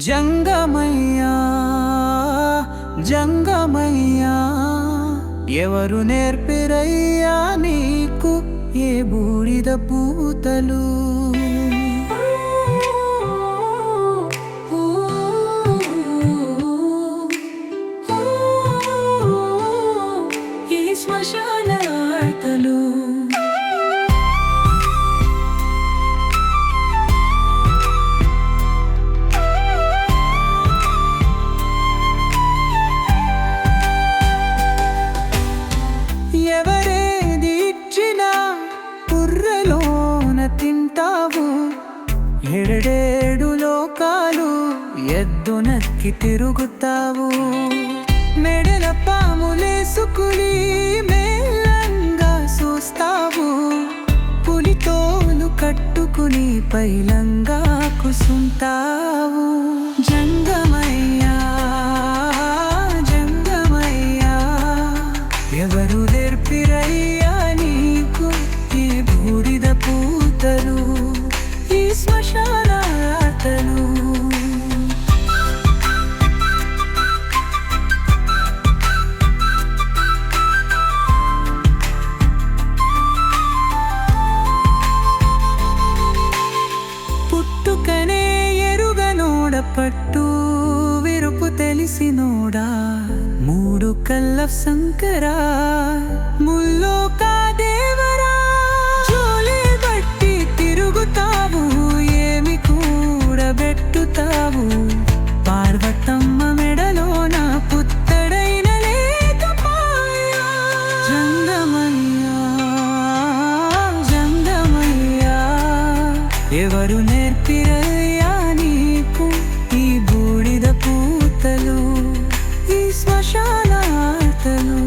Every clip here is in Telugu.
జంగమయ్యా జంగమయ్యా ఎవరు నేర్పిరయ్యా నీకు ఏ బూడిద పూతలు? ఈ శ్మశాన ఆటలు ఎవరేది ఇచ్చినా పుర్రెలోన తింటావు. ఏడేడు లోకాలు ఎద్దునక్కి తిరుగుతావు. మెడల పాములేసుకుని మేలంగా చూస్తావు. పులితోలు కట్టుకుని పైలంగా కుసుంటావు. జంగమయ్యా జంగమయ్యా ఎవరు నేర్పిరయ్యా నీకు ఈ బూడిద పూతలు, ఈ శ్మశాన ఆటలు? పుట్టుకనే ఎరుగనోడ పట్టు విరుపు తెలిసినోడా, మూడు కళ్ళ శంకరా ముల్లోకా దేవరా. జోలే బట్టి తిరుగుతావు, ఏమి కూడబెట్టుతావు. పార్వతమ్మ మెడలోన పుత్తడైన లేకపాయా. జంగమయ్యా జంగమయ్యా ఎవరు నేర్పిరయ్యా నీకు ఈ బూడిద పూతలు, ఈ శ్మశాన ఆటలు?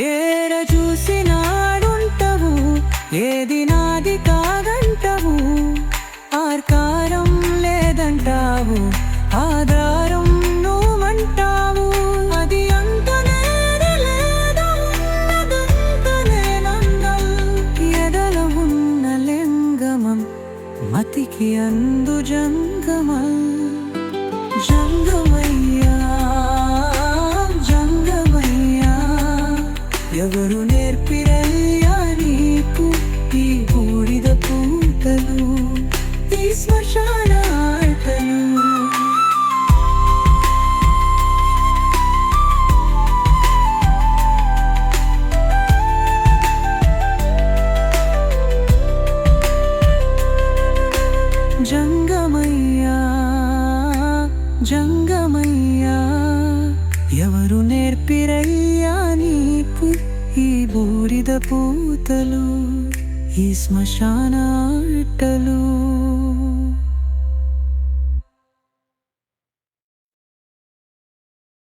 ఏడ చూసినాడుంటవు, ఏది నాది కాదంటవు. ఆర్కారం లేదంటావు, ఆధారం నువ్వంటావు. అది అంతనేది లేదా ఉన్నదంతనేనందల్. ఎదల ఉన్న లింగమం మతికి అందు జంగమం. జంగమయ్యా జంగమయ్యా ఎవరు నేర్పిరయ్యా నీకు ఈ బూడిద పూతలు, ఈ శ్మశాన ఆటలు? జంగమయ్యా జంగమయ్యా ఎవరు నేర్పిరయ్యా నీకు ఈ బూడిద పూతలు, ఈ శ్మశాన ఆటలు?